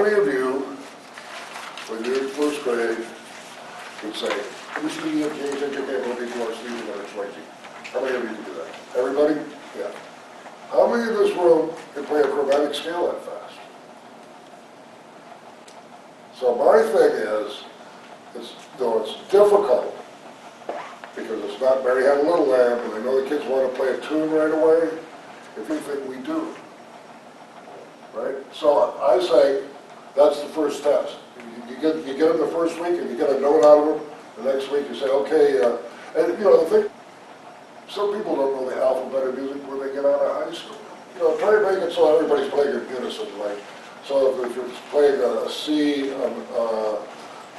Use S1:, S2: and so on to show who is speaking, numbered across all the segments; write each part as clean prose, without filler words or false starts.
S1: many of you, when you're in first grade, would say, who's the James Educational People are Stephen and X-Y-Z? How many of you can do that? Everybody? Yeah. How many in this room can play a chromatic scale that fast? So my thing is, though it's difficult, because it's not Mary Had a Little Lamb, and I know the kids want to play a tune right away, if you think we do. Right? So I say, that's the first test. You get them the first week, and you get a note out of them. The next week you say, okay, and you know, the thing, some people don't know the alphabet of music when they get out of high school. You know, try to make it so everybody's playing in unison, like, so if you're playing a C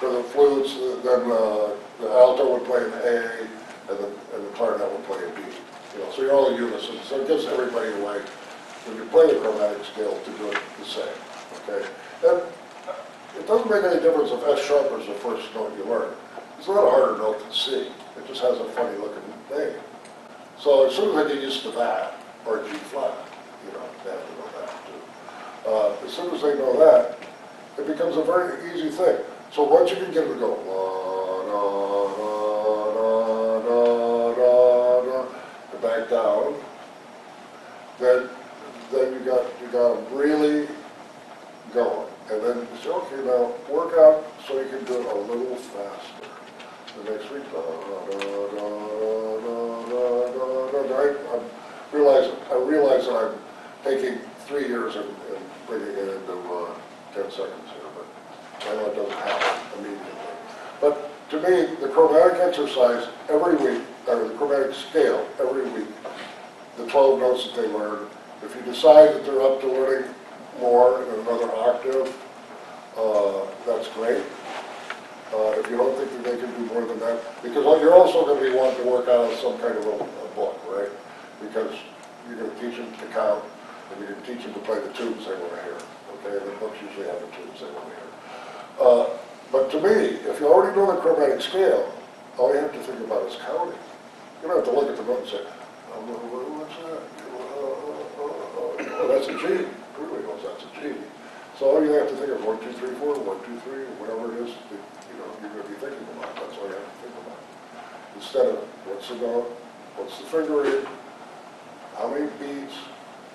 S1: for the flutes, then the alto would play an A, and the clarinet would play a B. You know, so you're all in unison, so it gives everybody a way, when you play the chromatic scale, to do it the same, okay? And it doesn't make any difference if F sharp is the first note you learn. It's not a harder note than C. It just has a funny looking name. So as soon as they get used to that, or G flat, you know, they have to know that too. As soon as they know that, it becomes a very easy thing. So once you can get them to go, la, da, da, da, da, da, and back down, then you got them really going. And then you say, okay, now work out so you can do it a little faster. The next week, da, da, da, da, da, da, da. I realize that I'm taking 3 years and bringing it into 10 seconds here, but I know it doesn't happen immediately. But to me, the chromatic exercise every week, or the chromatic scale every week, the 12 notes that they learn, if you decide that they're up to learning more in another octave, that's great. If you don't think that they can do more than that, because you're also going to be wanting to work out some kind of a book, right? Because you're going to teach them to count, and you're going to teach them to play the tunes they want to hear, okay? And the books usually have the tunes they want to hear. But to me, if you already know the chromatic scale, all you have to think about is counting. You don't have to look at the note and say, oh, what's that? Oh, that's a G. Everybody knows that's a G. So all you have to think of 1, 2, 3, 4, 1, 2, 3, whatever it is that, you know, you're going to be thinking about. That's all you have to think about. Instead of what's the note, what's the fingering, how many beats,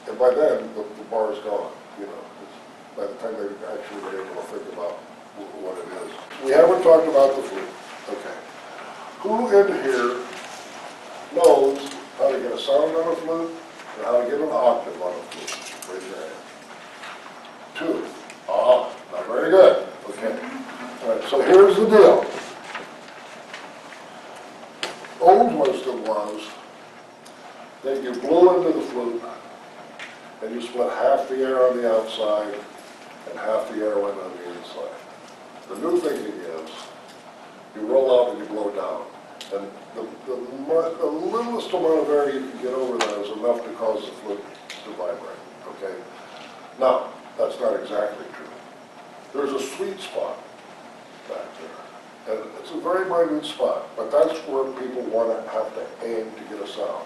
S1: and by then the bar is gone. You know, by the time they've actually been able to think about what it is. We haven't talked about the flute. Okay. Who in here knows how to get a sound on a flute and how to get an octave on a flute? Raise your hand. 2. Ah, not very good. Okay. All right, so here's the deal. Old wisdom was that you blew into the flute and you split half the air on the outside and half the air went on the inside. The new thinking is you roll out and you blow down. And the littlest amount of air you can get over that is enough to cause the flute to vibrate, okay? Now, that's not exactly true. There's a sweet spot back there. And it's a very minute spot, but that's where people want to have to aim to get a sound.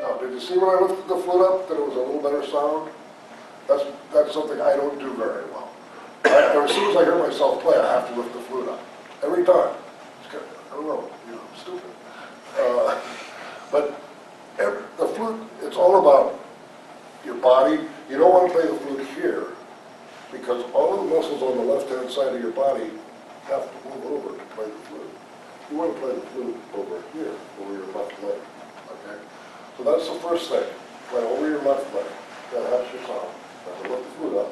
S1: Now, did you see when I lifted the flute up that it was a little better sound? That's something I don't do very well. As soon as I hear myself play, I have to lift the flute up. Every time. It's kind of, I don't know, you know, I'm stupid. But the flute, it's all about your body. You don't want to play the flute here because all of the muscles on the left-hand side of your body have to move over to play the flute. You want to play the flute over here, over your left leg, okay? So that's the first thing. Play over your left leg. That helps your sound. Now lift the flute up.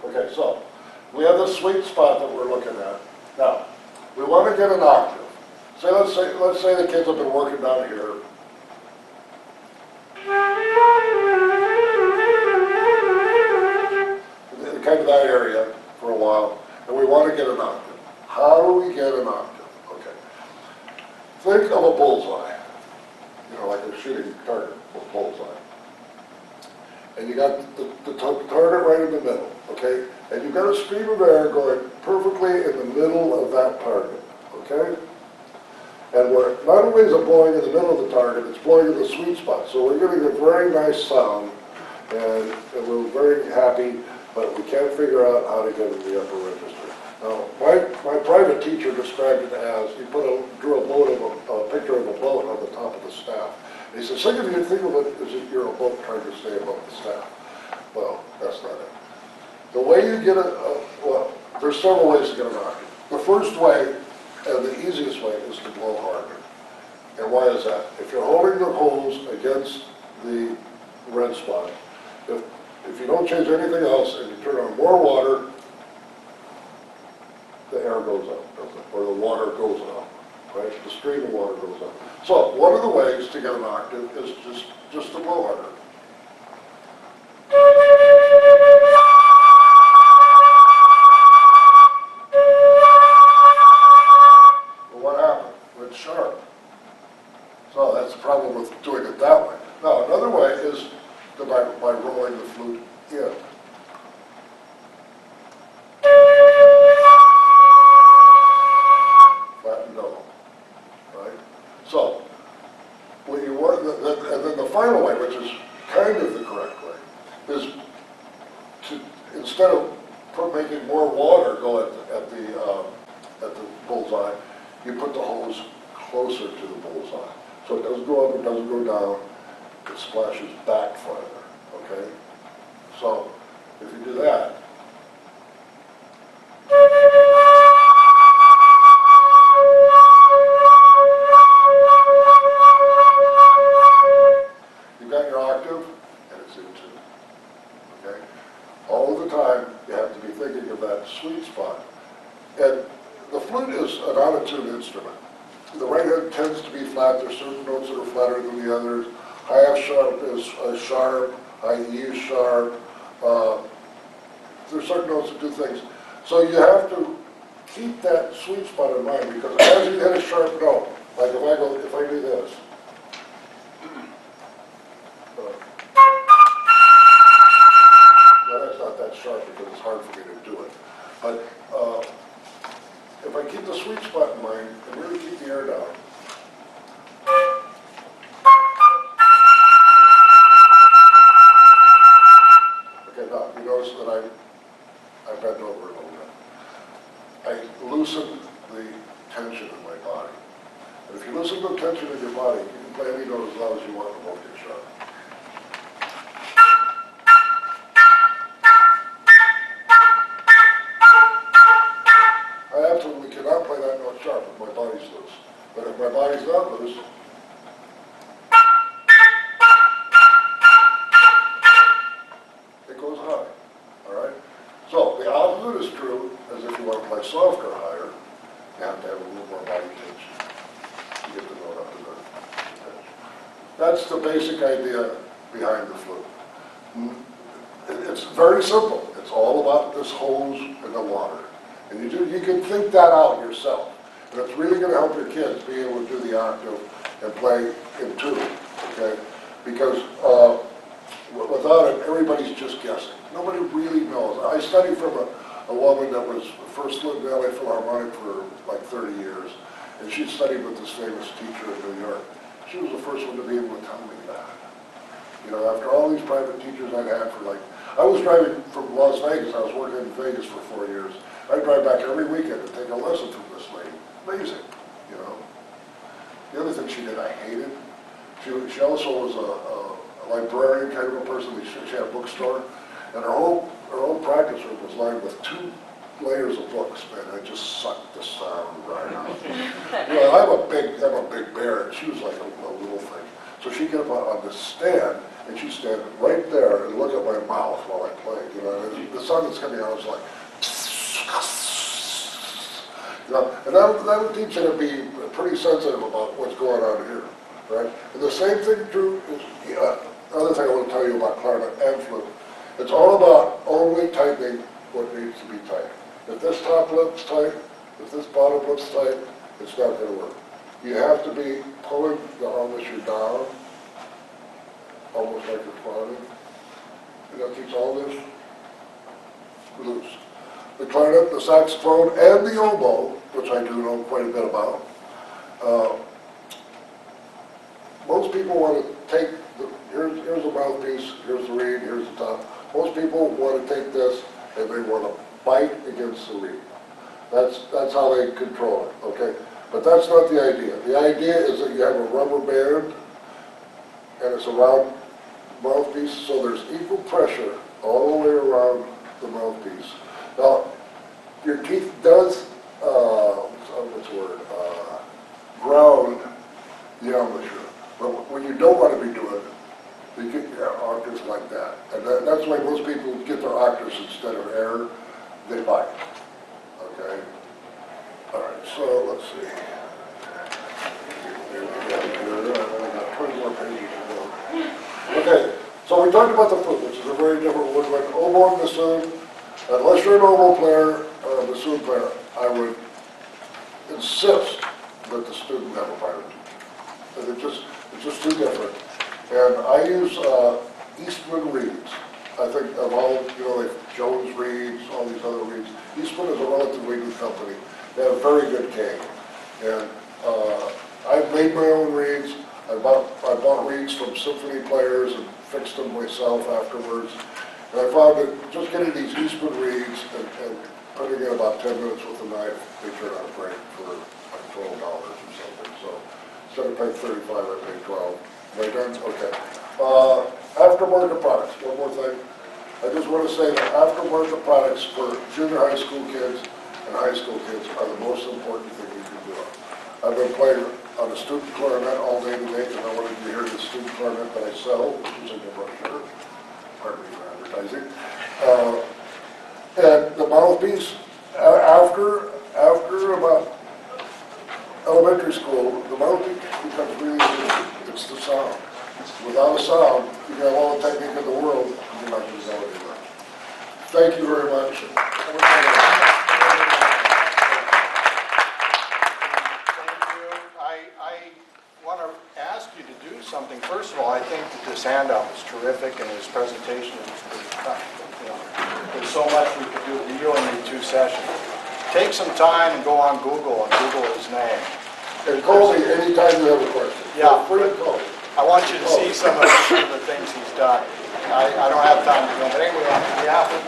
S1: Okay, so we have this sweet spot that we're looking at. Now, we want to get an octave. Let's say the kids have been working down here. Kind of that area for a while, and we want to get an octave. How do we get an octave? Okay. Think of a bullseye, you know, like is shooting target with bullseye. And you got the target right in the middle, okay? And you've got a stream of air going perfectly in the middle of that target, okay? And where not only is it blowing in the middle of the target, it's blowing in the sweet spot. So we're getting a very nice sound, and we're very happy, but we can't figure out how to get in the upper register. Now, my private teacher described it as, he drew a picture of a boat on the top of the staff. And he said, think of it as if you're a boat trying to stay above the staff. Well, that's not it. The way you get it, well, there's several ways to get an octave. The first way, and the easiest way, is to blow harder. And why is that? If you're holding the hose against the red spot, if you don't change anything else and you turn on more water, the air goes up, doesn't it? Or the water goes up, right? The stream of water goes up. So one of the ways to get an octave is just to blow harder. Well, what happened? It's sharp. So that's the problem with doing it that way. Now, another way is by rolling the flute in. Flat and double, right? So, what you want, and then the final way, which is kind of the correct way, is to, instead of making more water go at the bullseye, you put the hose closer to the bullseye. So it doesn't go up, it doesn't go down, it splashes back farther, okay? So, if you do that, you've got your octave, and it's in tune, okay? All of the time, you have to be thinking of that sweet spot. And the flute is an out-of-tune instrument. The right hand tends to be flat. There's certain notes that are flatter than the others. High F sharp is sharp, high E is sharp. There's certain notes that do things. So you have to keep that sweet spot in mind, because as you hit a sharp note, like if I do this, now that's not that sharp because it's hard for me to do it. But if I keep the sweet spot in mind and really keep the air down, okay, now you notice that I bent over a little bit. I loosened the tension in my body. And if you loosen the tension in your body, you can play any note as loud as you want and won't get sharp. I absolutely cannot play that note sharp if my body's loose. But if my body's not loose, it goes high, all right? So the opposite is true, as if you want to play softer higher, you have to have a little more body tension to get the note up to the pitch. That's the basic idea behind the flute. It's very simple. It's all about this hose and the water. And you can think that out yourself. And it's really going to help your kids be able to do the octave and play in tune, okay? Because without it, everybody's just guessing. Nobody really knows. I studied from a woman that was first lived in LA Philharmonic for like 30 years, and she studied with this famous teacher in New York. She was the first one to be able to tell me that. You know, after all these private teachers I'd had for like, I was driving from Las Vegas. I was working in Vegas for 4 years. I'd drive back every weekend to take a lesson from this lady. Amazing, you know. The other thing she did I hated, she also was a librarian kind of a person. She had a bookstore, and her whole practice room was lined with 2 layers of books, man. I just sucked the sound right out. You know, I'm a big bear, and she was like a little thing. So she'd get up on the stand, and she'd stand right there and look at my mouth while I played. You know, and the sound that's coming out was like, you know, and that would teach you to be pretty sensitive about what's going on here, right? And the same thing true is, another thing I want to tell you about clarinet and flute. It's all about only tightening what needs to be tight. If this top lip's tight, if this bottom lip's tight, it's not going to work. You have to be pulling the embouchure down looks like it's fine. And that keeps all this loose. The clarinet, the saxophone, and the oboe, which I do know quite a bit about. Most people want to take, here's a mouthpiece, here's the reed, here's the top. Most people want to take this and they want to bite against the reed. That's how they control it, okay? But that's not the idea. The idea is that you have a rubber band and it's a round mouthpiece, so there's equal pressure all the way around the mouthpiece. Now, your teeth does, what's the word, ground the embouchure. But what you don't want to be doing, you get your octaves like that. And that's why most people get their octaves instead of air, they bite. Okay? All right, so let's see. I got 20 more pages to go. Okay, so we talked about the flute, which is a very different woodwind. Oboe and bassoon. Unless you're an oboe player or a bassoon player, I would insist that the student have a private tutor. It's just too different. And I use Eastman reeds. I think of all, like Jones reeds, all these other reeds. Eastman is a relatively new company. They have very good cane. And I've made my own reeds. I bought reeds from symphony players and fixed them myself afterwards. And I found that just getting these Eastman reeds and putting in about 10 minutes with a knife, they turn out great for like $12 or something. So instead of paying 35, I paid 12. Am I done? Okay. Aftermarket products, one more thing. I just want to say that aftermarket products for junior high school kids and high school kids are the most important thing you can do. I've been playing on a student clarinet all day today because I wanted you to hear the student clarinet that I sell, which is in the brochure. Pardon me for advertising. And the mouthpiece, after about elementary school, the mouthpiece becomes really easy. It's the sound. Without a sound, you can have all the technique in the world, you're not going to go anywhere. Thank you very much.
S2: Thank you. I want to ask you to do something. First of all, I think that this handout was terrific and his presentation was pretty tough. There's so much we could do. We really need 2 sessions. Take some time and go on Google and Google his name.
S1: And call me anytime you have a question.
S2: Yeah.
S1: Feel free to call.
S2: I want you to see some of the things he's done. I don't have time to go, but anyway, on behalf of